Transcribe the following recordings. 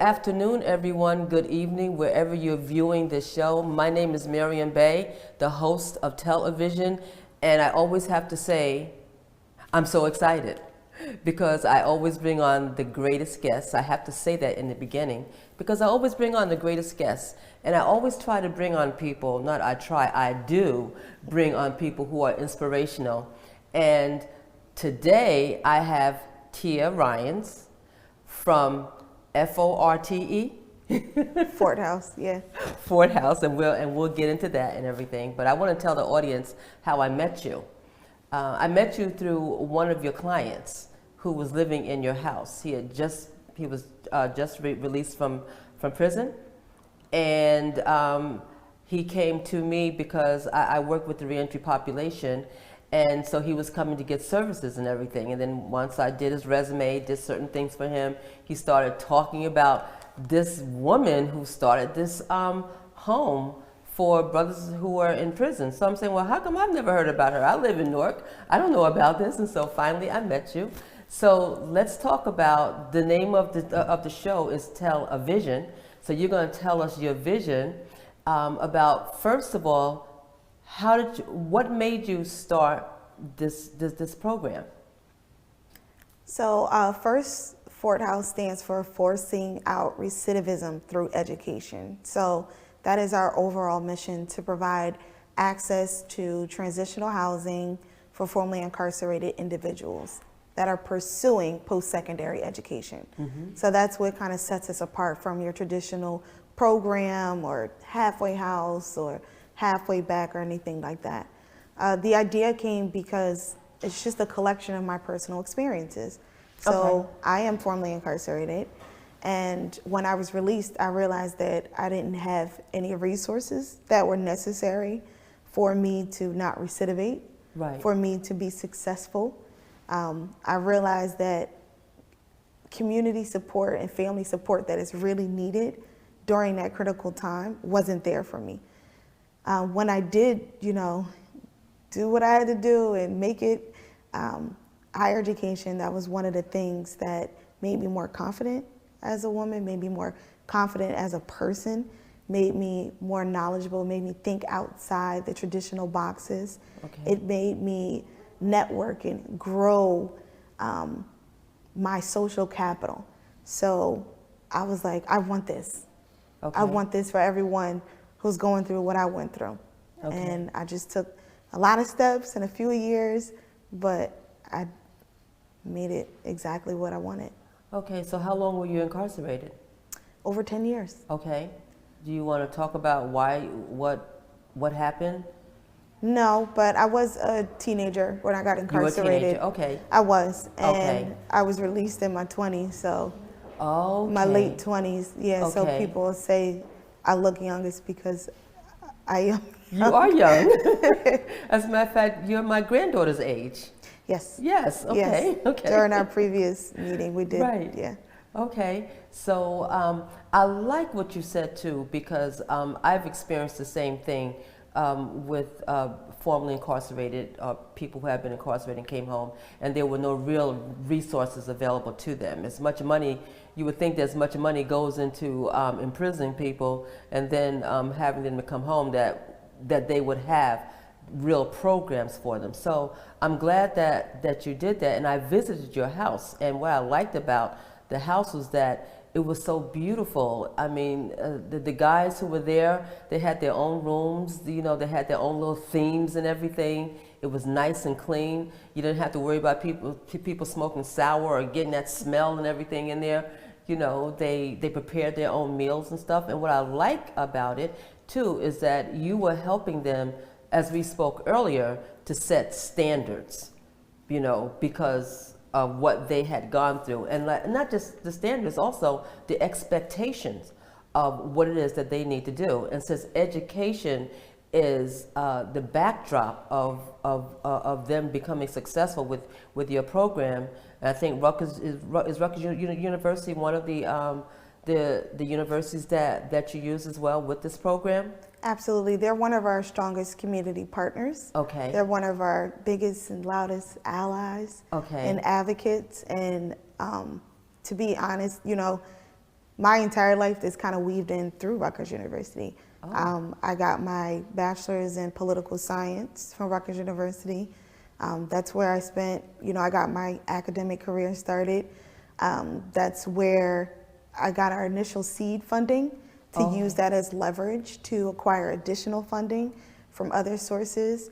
afternoon, everyone. Good evening, wherever you're viewing this show. My name is Maryam Bey, the host of Television, and I always have to say, I'm so excited because I always bring on the greatest guests. I have to say that in the beginning because I always bring on the greatest guests, and I always try to bring on people, not I try, I do bring on people who are inspirational. And today I have Tia Ryans from F.O.R.T.E. Fort House, yeah. Fort House, and we'll get into that and everything. But I want to tell the audience how I met you. I met you through one of your clients who was living in your house. He was just released from prison, and he came to me because I work with the reentry population. And so he was coming to get services and everything. And then once I did his resume, did certain things for him, he started talking about this woman who started this home for brothers who are in prison. So I'm saying, well, how come I've never heard about her? I live in Newark. I don't know about this. And so finally I met you. So let's talk about the name of the show is Tell a Vision. So you're going to tell us your vision about, first of all, what made you start this program? So first, Fort House stands for Forcing Out Recidivism Through Education. So that is our overall mission, to provide access to transitional housing for formerly incarcerated individuals that are pursuing post-secondary education. Mm-hmm. So that's what kind of sets us apart from your traditional program or halfway house or halfway back or anything like that. The idea came because it's just a collection of my personal experiences. So okay. I am formerly incarcerated, and when I was released, I realized that I didn't have any resources that were necessary for me to not recidivate, right. For me to be successful. I realized that community support and family support that is really needed during that critical time wasn't there for me. When I did, do what I had to do and make it higher education, that was one of the things that made me more confident as a woman, made me more confident as a person, made me more knowledgeable, made me think outside the traditional boxes. Okay. It made me network and grow my social capital. So I was like, I want this. Okay. I want this for everyone who's going through what I went through. Okay. And I just took a lot of steps in a few years, but I made it exactly what I wanted. Okay, so how long were you incarcerated? Over 10 years. Okay. Do you want to talk about what happened? No, but I was a teenager when I got incarcerated. You were a teenager, okay. I was, and okay. I was released in my 20s, so okay. My late 20s, yeah, okay. So people say I look youngest because I am. You are young. As a matter of fact, you're my granddaughter's age. Yes. Yes, okay. Yes. Okay. During our previous meeting, we did, right. Yeah. Okay, so I like what you said too, because I've experienced the same thing with formerly incarcerated people who have been incarcerated and came home, and there were no real resources available to them. As much money, you would think that as much money goes into imprisoning people and then having them to come home, that they would have real programs for them. So I'm glad that you did that, and I visited your house, and what I liked about the house was that it was so beautiful. I mean, the guys who were there, they had their own rooms, they had their own little themes and everything. It was nice and clean. You didn't have to worry about people smoking sour or getting that smell and everything in there. They prepared their own meals and stuff. And what I like about it too is that you were helping them, as we spoke earlier, to set standards, because of what they had gone through, and not just the standards, also the expectations of what it is that they need to do. And since education is the backdrop of them becoming successful with your program, and I think Rutgers University one of the universities that you use as well with this program? Absolutely. They're one of our strongest community partners. Okay. They're one of our biggest and loudest allies. Okay. And advocates. And to be honest, my entire life is kind of weaved in through Rutgers University. I got my bachelor's in political science from Rutgers University. That's where I spent, I got my academic career started. That's where I got our initial seed funding to use that as leverage to acquire additional funding from other sources.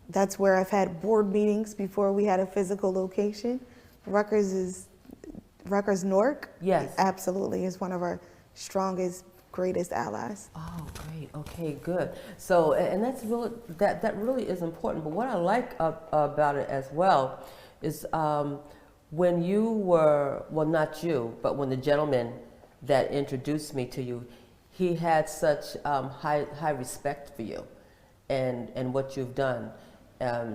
That's where I've had board meetings before we had a physical location. Rutgers NEWARK, yes, absolutely, is one of our strongest, greatest allies. Oh, great. Okay, good. So, and that's really that really is important. But what I like about it as well is when you were, well, not you, but when the gentleman that introduced me to you, he had such high respect for you and what you've done.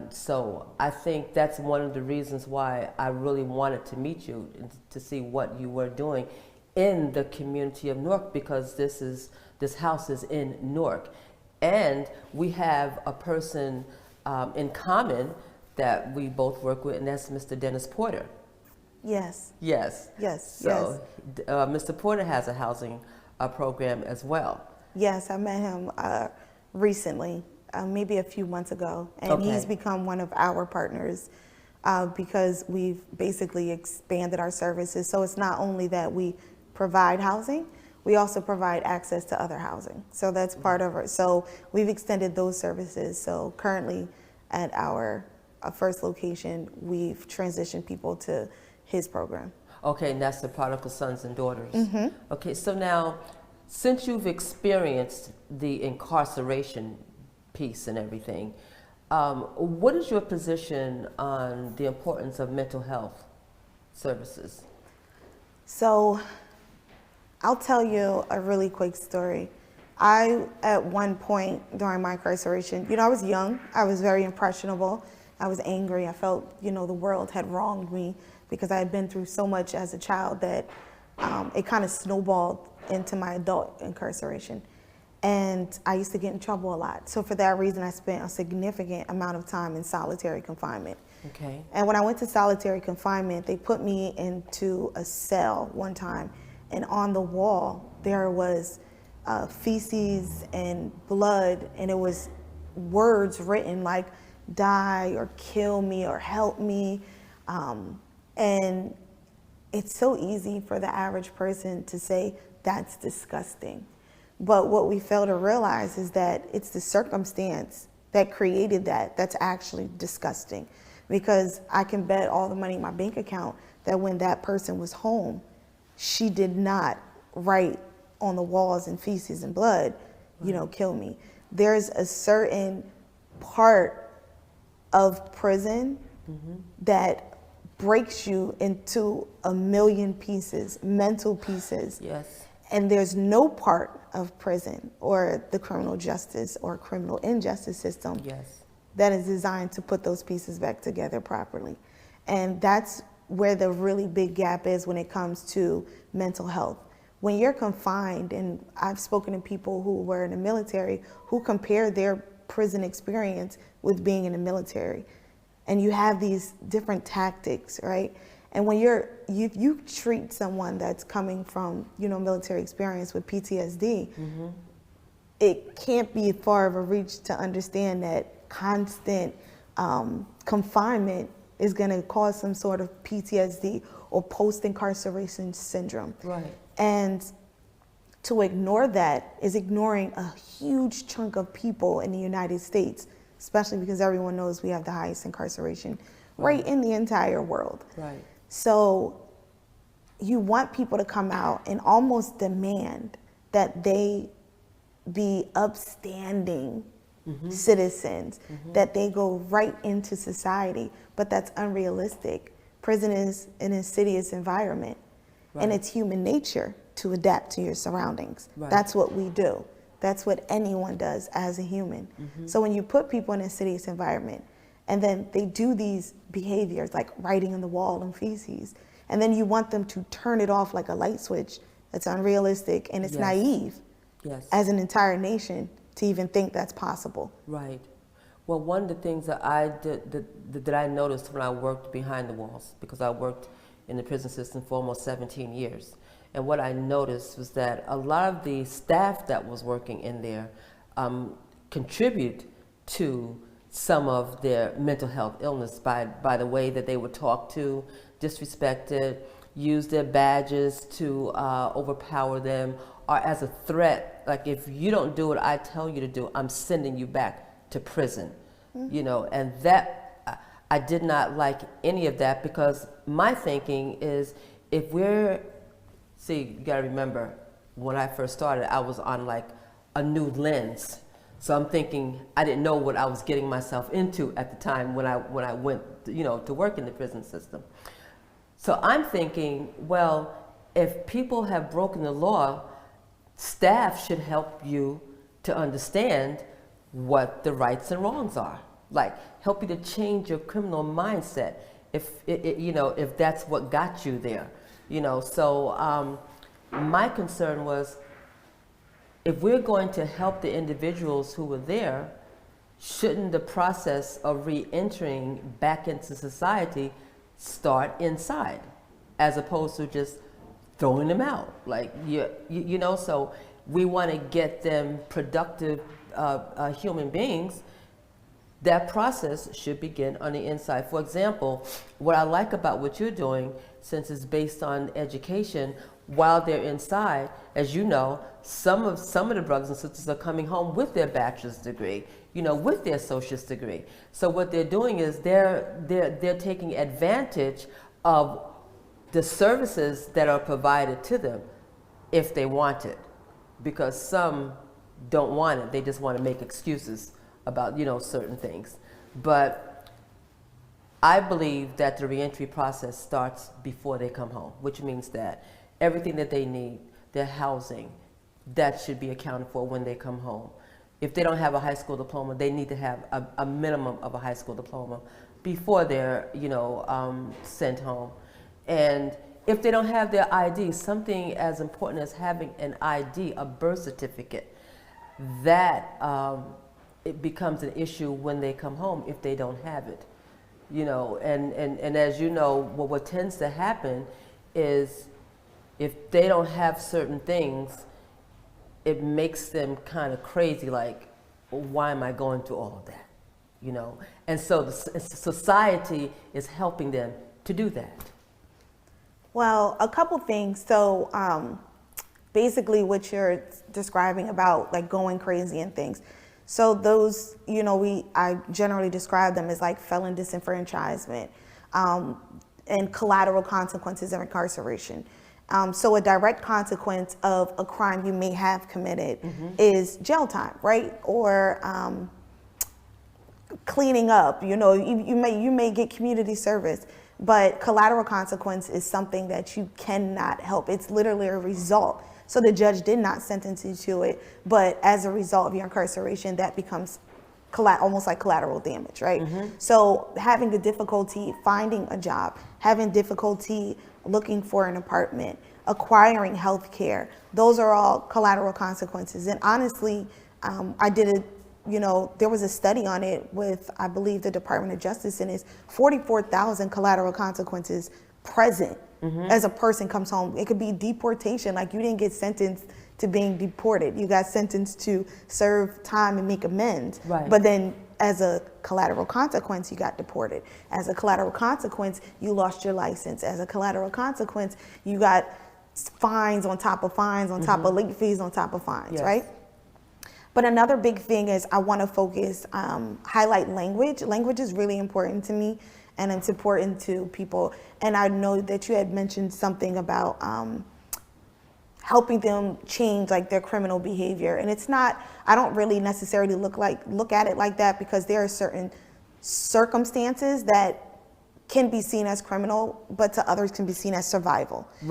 So I think that's one of the reasons why I really wanted to meet you and to see what you were doing in the community of Newark, because this house is in Newark, and we have a person in common that we both work with, and that's Mr. Dennis Porter. Yes. Yes. Yes. So Mr. Porter has a housing program as well. Yes, I met him recently, maybe a few months ago, and he's become one of our partners because we've basically expanded our services. So it's not only that we provide housing, we also provide access to other housing. So that's part of it. So we've extended those services. So currently at our first location, we've transitioned people to his program. Okay, and that's the prodigal sons and daughters. Mm-hmm. Okay, so now, since you've experienced the incarceration piece and everything, what is your position on the importance of mental health services? So I'll tell you a really quick story. At one point during my incarceration, I was young, I was very impressionable, I was angry, I felt, the world had wronged me because I had been through so much as a child that it kind of snowballed into my adult incarceration. And I used to get in trouble a lot. So for that reason, I spent a significant amount of time in solitary confinement. Okay. And when I went to solitary confinement, they put me into a cell one time, and on the wall there was feces and blood, and it was words written like die or kill me or help me. And it's so easy for the average person to say that's disgusting. But what we fail to realize is that it's the circumstance that created that's actually disgusting. Because I can bet all the money in my bank account that when that person was home, she did not write on the walls in feces and blood, kill me. There's a certain part of prison that breaks you into a million pieces, mental pieces. Yes. And there's no part of prison or the criminal justice or criminal injustice system that is designed to put those pieces back together properly. And that's where the really big gap is when it comes to mental health. When you're confined, and I've spoken to people who were in the military who compare their prison experience with being in the military. And you have these different tactics, right? And when you treat someone that's coming from, military experience with PTSD, it can't be far of a reach to understand that constant confinement is going to cause some sort of PTSD or post-incarceration syndrome. Right. And to ignore that is ignoring a huge chunk of people in the United States, especially because everyone knows we have the highest incarceration rate in the entire world. Right. So you want people to come out and almost demand that they be upstanding citizens, that they go right into society, but that's unrealistic. Prison is an insidious environment, and it's human nature to adapt to your surroundings. That's what we do. That's what anyone does as a human. So when you put people in an insidious environment, and then they do these behaviors like writing on the wall and feces, and then you want them to turn it off like a light switch, that's unrealistic, and it's naive as an entire nation to even think that's possible. Right. Well, one of the things that I did that I noticed when I worked behind the walls, because I worked in the prison system for almost 17 years, And what I noticed was that a lot of the staff that was working in there contribute to some of their mental health illness by the way that they were talked to, disrespected, use their badges to overpower them, or as a threat, like if you don't do what I tell you to do, I'm sending you back to prison. You know, and that, I did not like any of that, because my thinking is, if we're, see, you gotta remember, when I first started, I was on like a new lens. So I'm thinking, I didn't know what I was getting myself into at the time when I went, you know, to work in the prison system. So I'm thinking, well, if people have broken the law, staff should help you to understand what the rights and wrongs are. Like, help you to change your criminal mindset, if you know, if that's what got you there. You know, so my concern was, if we're going to help the individuals who were there, shouldn't the process of re-entering back into society start inside, as opposed to just throwing them out? Like, you know, so we want to get them productive human beings. That process should begin on the inside. For example, what I like about what you're doing, since it's based on education, while they're inside, as you know, some of the brothers and sisters are coming home with their bachelor's degree, you know, with their associate's degree. So what they're doing is they're taking advantage of the services that are provided to them, if they want it, because some don't want it. They just want to make excuses about, you know, certain things. But I believe that the reentry process starts before they come home, which means that everything that they need, their housing, that should be accounted for when they come home. If they don't have a high school diploma, they need to have a minimum of a high school diploma before they're, you know, sent home. And if they don't have their ID, something as important as having an ID, a birth certificate, that it becomes an issue when they come home if they don't have it. You know, and as you know, what tends to happen is, if they don't have certain things, it makes them kind of crazy, like, why am I going through all of that? You know, and so the society is helping them to do that. Well, a couple things. So basically what you're describing about like going crazy and things. So those, you know, I generally describe them as like felon disenfranchisement and collateral consequences of incarceration. So a direct consequence of a crime you may have committed is jail time, right? Or cleaning up. You know, you may get community service, but collateral consequence is something that you cannot help. It's literally a result. So the judge did not sentence you to it, but as a result of your incarceration, that becomes almost like collateral damage, right? So having the difficulty finding a job, having difficulty looking for an apartment, acquiring health care, those are all collateral consequences. And honestly, I did you know, there was a study on it with, I believe, the Department of Justice, and it's 44,000 collateral consequences present as a person comes home. It could be deportation, like you didn't get sentenced to being deported. You got sentenced to serve time and make amends. Right. But then as a collateral consequence, you got deported. As a collateral consequence, you lost your license. As a collateral consequence, you got fines on top of fines, on top of late fees, on top of fines, right? But another big thing is I want to focus, highlight language. Language is really important to me, and it's important to people. And I know that you had mentioned something about helping them change like their criminal behavior. And it's not, I don't really necessarily look at it like that, because there are certain circumstances that can be seen as criminal, but to others can be seen as survival. Right.